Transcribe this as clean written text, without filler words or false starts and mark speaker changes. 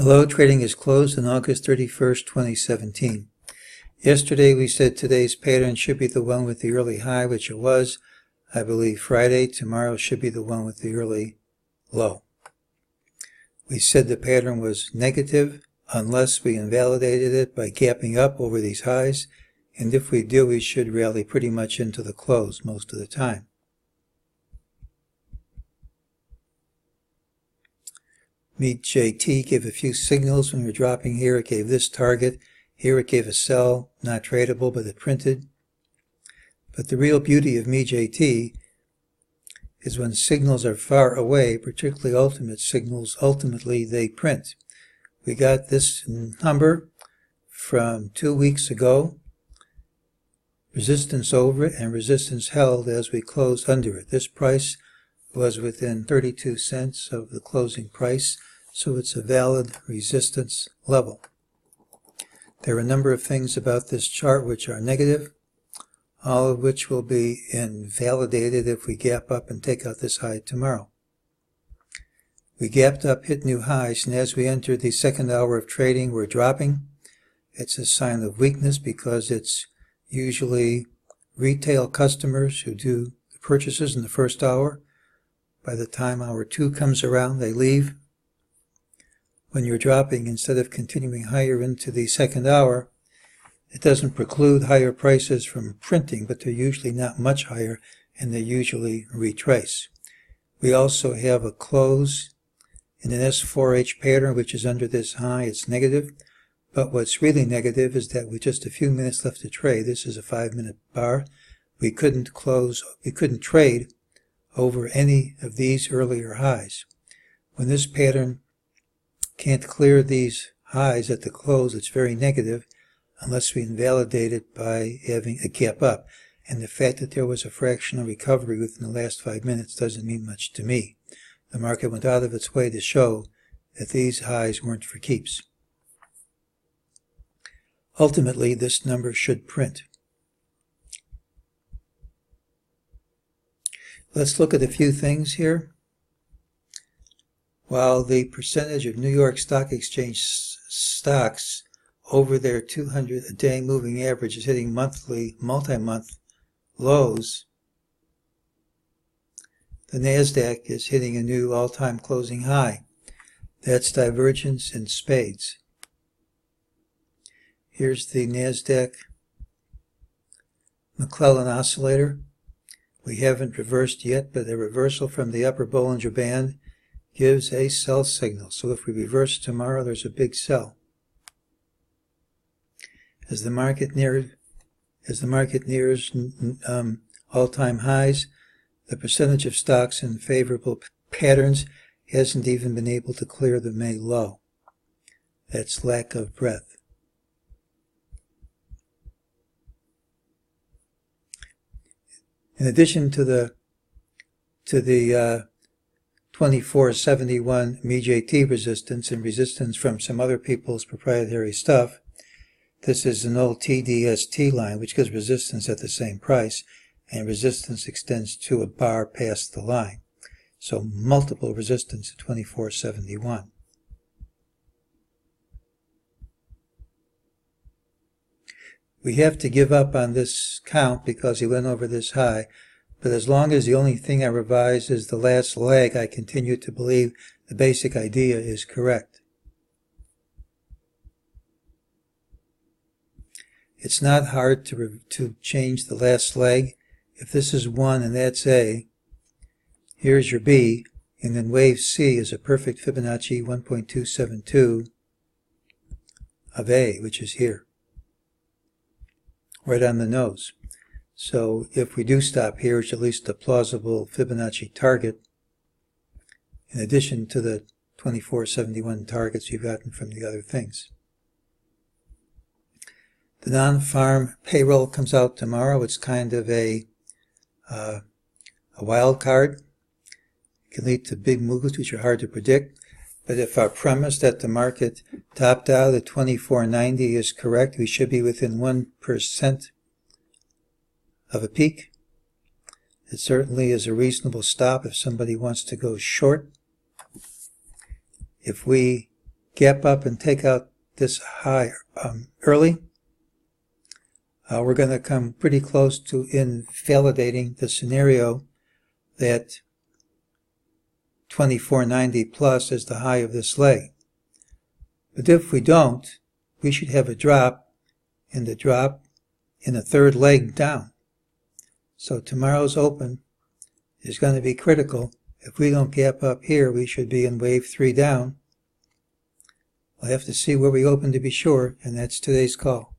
Speaker 1: Hello, trading is closed on August 31st, 2017. Yesterday we said today's pattern should be the one with the early high, which it was. I believe Friday. Tomorrow should be the one with the early low. We said the pattern was negative unless we invalidated it by gapping up over these highs, and if we do, we should rally pretty much into the close most of the time. MEJT gave a few signals when we were dropping here. It gave this target. Here it gave a sell, not tradable, but it printed. But the real beauty of MEJT is when signals are far away, particularly ultimate signals, ultimately they print. We got this number from 2 weeks ago. Resistance over it and resistance held as we closed under it. This price was within 32 cents of the closing price, so it's a valid resistance level. There are a number of things about this chart which are negative, all of which will be invalidated if we gap up and take out this high tomorrow. We gapped up, hit new highs, and as we enter the second hour of trading, we're dropping. It's a sign of weakness because it's usually retail customers who do the purchases in the first hour. By the time hour 2 comes around, they leave. When you're dropping, instead of continuing higher into the second hour, it doesn't preclude higher prices from printing, but they're usually not much higher, and they usually retrace. We also have a close in an S4H pattern, which is under this high. It's negative, but what's really negative is that with just a few minutes left to trade, this is a 5-minute bar, we couldn't trade over any of these earlier highs. When this pattern can't clear these highs at the close, it's very negative unless we invalidate it by having a gap up. And the fact that there was a fractional recovery within the last 5 minutes doesn't mean much to me. The market went out of its way to show that these highs weren't for keeps. Ultimately, this number should print. Let's look at a few things here. While the percentage of New York Stock Exchange stocks over their 200-a-day moving average is hitting monthly, multi-month lows, the NASDAQ is hitting a new all-time closing high. That's divergence in spades. Here's the NASDAQ McClellan oscillator. We haven't reversed yet, but a reversal from the upper Bollinger Band gives a sell signal. So if we reverse tomorrow, there's a big sell. As the market nears all-time highs, the percentage of stocks in favorable patterns hasn't even been able to clear the May low. That's lack of breadth. In addition to the 2471 MEJT resistance and resistance from some other people's proprietary stuff, this is an old TDST line which gives resistance at the same price, and resistance extends to a bar past the line. So multiple resistance at 2471. We have to give up on this count because he went over this high, but as long as the only thing I revise is the last leg, I continue to believe the basic idea is correct. It's not hard to change the last leg. If this is 1 and that's A, here's your B, and then wave C is a perfect Fibonacci 1.272 of A, which is here, right on the nose. So if we do stop here, it's at least a plausible Fibonacci target, in addition to the 2471 targets you've gotten from the other things. The non-farm payroll comes out tomorrow. It's kind of a wild card. It can lead to big moves which are hard to predict. But if our premise that the market topped out at 2490 is correct, we should be within 1% of a peak. It certainly is a reasonable stop if somebody wants to go short. If we gap up and take out this high early, we're going to come pretty close to invalidating the scenario that 2490 plus is the high of this leg. But if we don't, we should have a drop in a third leg down. So tomorrow's open is going to be critical. If we don't gap up here, we should be in wave 3 down. We'll have to see where we open to be sure, and that's today's call.